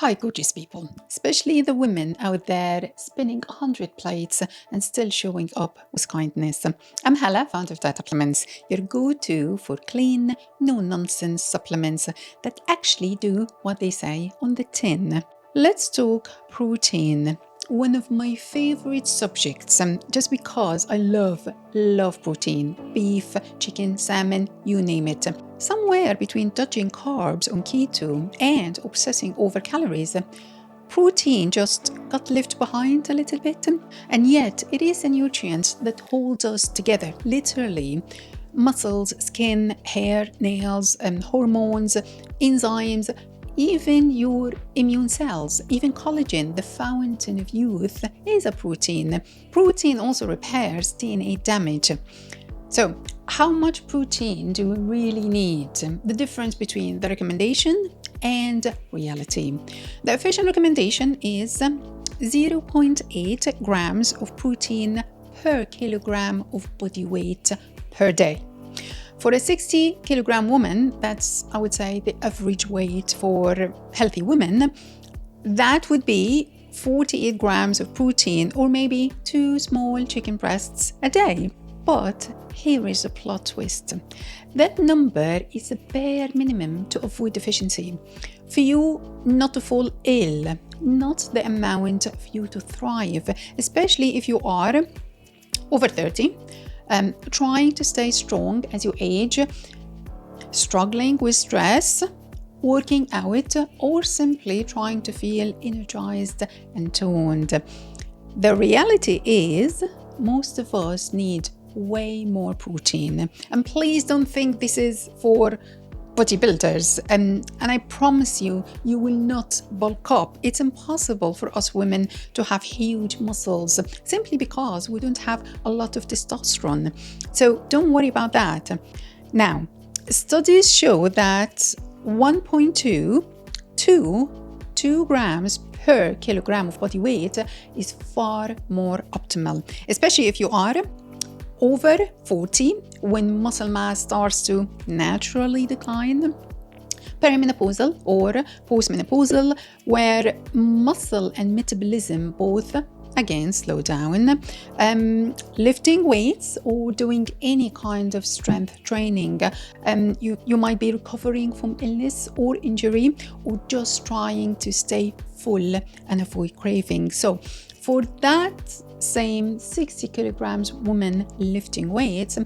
Hi, gorgeous people, especially the women out there spinning 100 plates and still showing up with kindness. I'm Hala, founder of Dietapplements, your go-to for clean, no-nonsense supplements that actually do what they say on the tin. Let's talk protein. One of my favorite subjects, just because I love protein. Beef, chicken, salmon, you name it. Somewhere between dodging carbs on keto and obsessing over calories, protein just got left behind a little bit. And yet it is a nutrient that holds us together, literally. Muscles, skin, hair, nails, hormones, enzymes, even your immune cells, even collagen, the fountain of youth, is a protein. Protein also repairs DNA damage. So, how much protein do we really need? The difference between the recommendation and reality. The official recommendation is 0.8 grams of protein per kilogram of body weight per day. For a 60 kilogram woman, that's, I would say, the average weight for healthy women, that would be 48 grams of protein or maybe 2 small chicken breasts a day. But here is a plot twist. That number is a bare minimum to avoid deficiency. For you not to fall ill, not the amount for you to thrive, especially if you are over 30, trying to stay strong as you age, struggling with stress, working out, or simply trying to feel energized and toned. The reality is most of us need way more protein. And please don't think this is for bodybuilders. And I promise you, you will not bulk up. It's impossible for us women to have huge muscles simply because we don't have a lot of testosterone. So don't worry about that. Now, studies show that 1.2 to 2 grams per kilogram of body weight is far more optimal, especially if you are over 40, when muscle mass starts to naturally decline, perimenopausal or postmenopausal, where muscle and metabolism both again slow down, lifting weights or doing any kind of strength training. You might be recovering from illness or injury, or just trying to stay full and avoid craving. So for that same 60 kilograms woman lifting weights,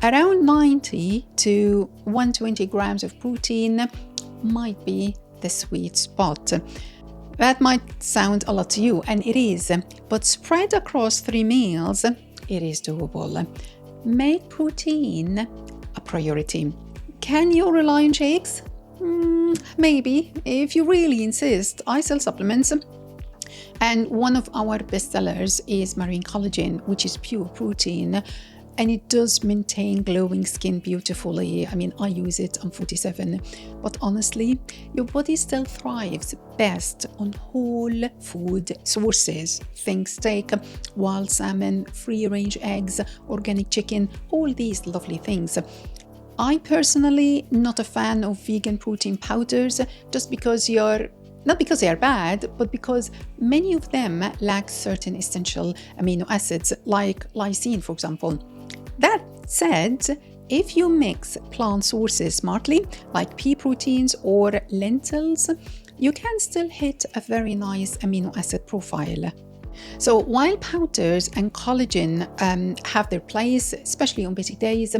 around 90 to 120 grams of protein might be the sweet spot. That might sound a lot to you, and it is, but spread across 3 meals, it is doable. Make protein a priority. Can you rely on shakes? Maybe, if you really insist. I sell supplements, and one of our best sellers is marine collagen, which is pure protein, and it does maintain glowing skin beautifully. I mean, I use it, I'm 47, but honestly, your body still thrives best on whole food sources. Think steak, wild salmon, free-range eggs, organic chicken, all these lovely things. I personally not a fan of vegan protein powders, just because not because they are bad, but because many of them lack certain essential amino acids, like lysine, for example. That said, if you mix plant sources smartly, like pea proteins or lentils, you can still hit a very nice amino acid profile. So while powders and collagen have their place, especially on busy days,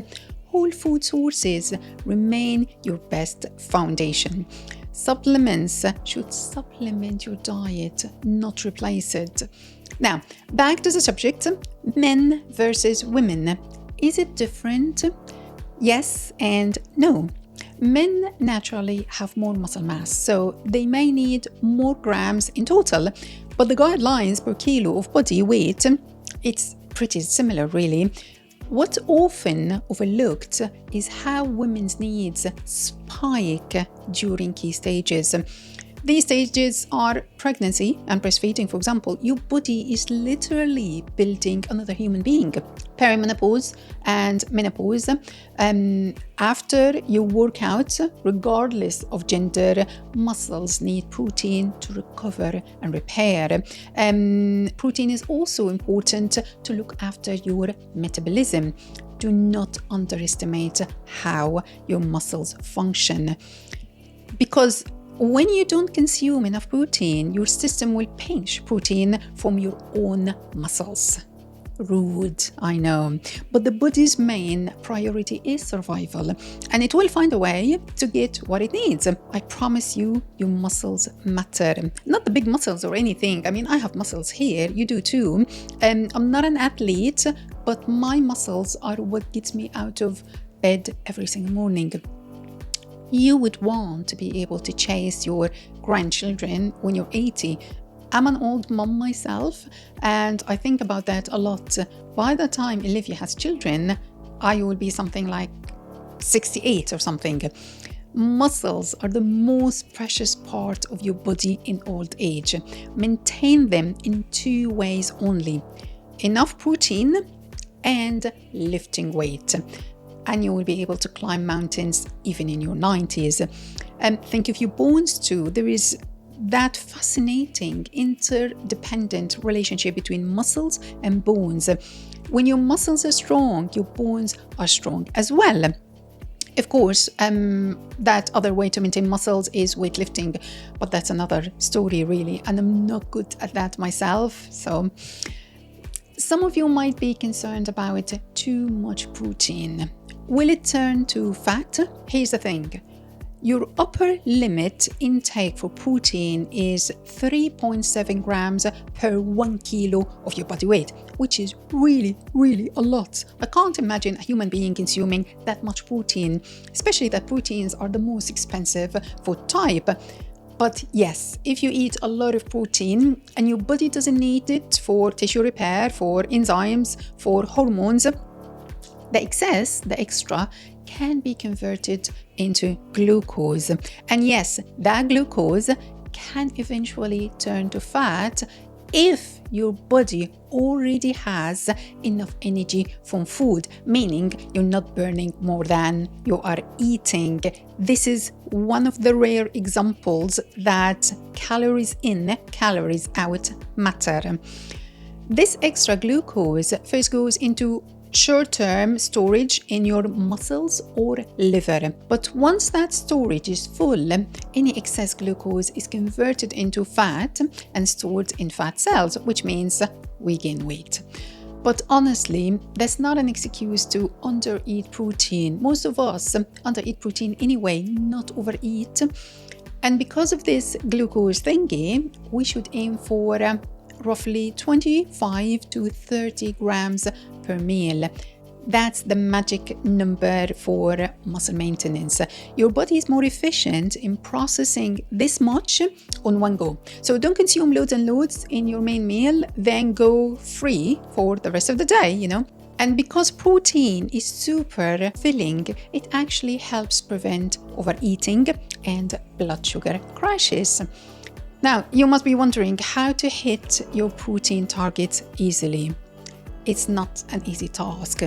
whole food sources remain your best foundation. Supplements should supplement your diet, not replace it. Now, back to the subject, men versus women. Is it different? Yes and no. Men naturally have more muscle mass, so they may need more grams in total, but the guidelines per kilo of body weight, it's pretty similar really. What's often overlooked is how women's needs spike during key stages. These stages are pregnancy and breastfeeding, for example. Your body is literally building another human being. Perimenopause and menopause. After you work out, regardless of gender, muscles need protein to recover and repair. Protein is also important to look after your metabolism. Do not underestimate how your muscles function, because when you don't consume enough protein, your system will pinch protein from your own muscles. Rude, I know, but the body's main priority is survival, and it will find a way to get what it needs. I promise you, your muscles matter. Not the big muscles or anything. I mean, I have muscles here, you do too. I'm not an athlete, but my muscles are what gets me out of bed every single morning. You would want to be able to chase your grandchildren when you're 80. I'm an old mom myself, and I think about that a lot. By the time Olivia has children, I will be something like 68 or something. Muscles are the most precious part of your body in old age. Maintain them in 2 ways only: enough protein and lifting weight. And you will be able to climb mountains even in your 90s. Think of your bones too. There is that fascinating interdependent relationship between muscles and bones. When your muscles are strong, your bones are strong as well. Of course, that other way to maintain muscles is weightlifting, but that's another story really, and I'm not good at that myself. So some of you might be concerned about too much protein. Will it turn to fat? Here's the thing. Your upper limit intake for protein is 3.7 grams per 1 kilo of your body weight, which is really, really a lot. I can't imagine a human being consuming that much protein, especially that proteins are the most expensive food type. But yes, if you eat a lot of protein and your body doesn't need it for tissue repair, for enzymes, for hormones, the excess, the extra, can be converted into glucose. And yes, that glucose can eventually turn to fat if your body already has enough energy from food, meaning you're not burning more than you are eating. This is one of the rare examples that calories in, calories out matter. This extra glucose first goes into short-term storage in your muscles or liver. But once that storage is full, any excess glucose is converted into fat and stored in fat cells, which means we gain weight. But honestly, that's not an excuse to undereat protein. Most of us undereat protein anyway, not overeat. And because of this glucose thingy, we should aim for roughly 25 to 30 grams per meal. That's the magic number for muscle maintenance. Your body is more efficient in processing this much on one go. So don't consume loads and loads in your main meal, then go free for the rest of the day, And because protein is super filling, it actually helps prevent overeating and blood sugar crashes. Now, you must be wondering how to hit your protein targets easily. It's not an easy task.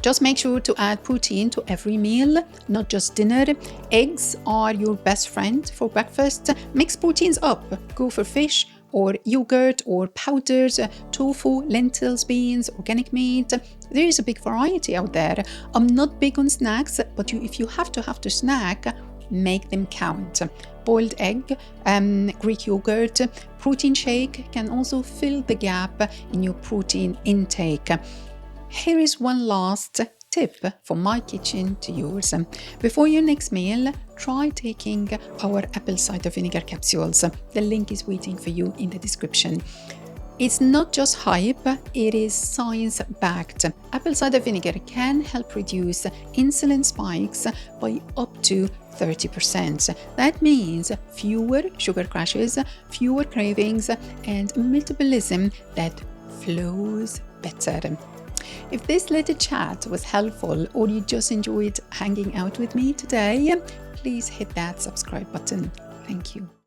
Just make sure to add protein to every meal, not just dinner. Eggs are your best friend for breakfast. Mix proteins up. Go for fish or yogurt or powders, tofu, lentils, beans, organic meat. There is a big variety out there. I'm not big on snacks, but if you have to snack, make them count. Boiled egg, Greek yogurt, protein shake can also fill the gap in your protein intake. Here is one last tip from my kitchen to yours. Before your next meal, try taking our apple cider vinegar capsules. The link is waiting for you in the description. It's not just hype, it is science-backed. Apple cider vinegar can help reduce insulin spikes by up to 30%. That means fewer sugar crashes, fewer cravings, and metabolism that flows better. If this little chat was helpful or you just enjoyed hanging out with me today, please hit that subscribe button. Thank you.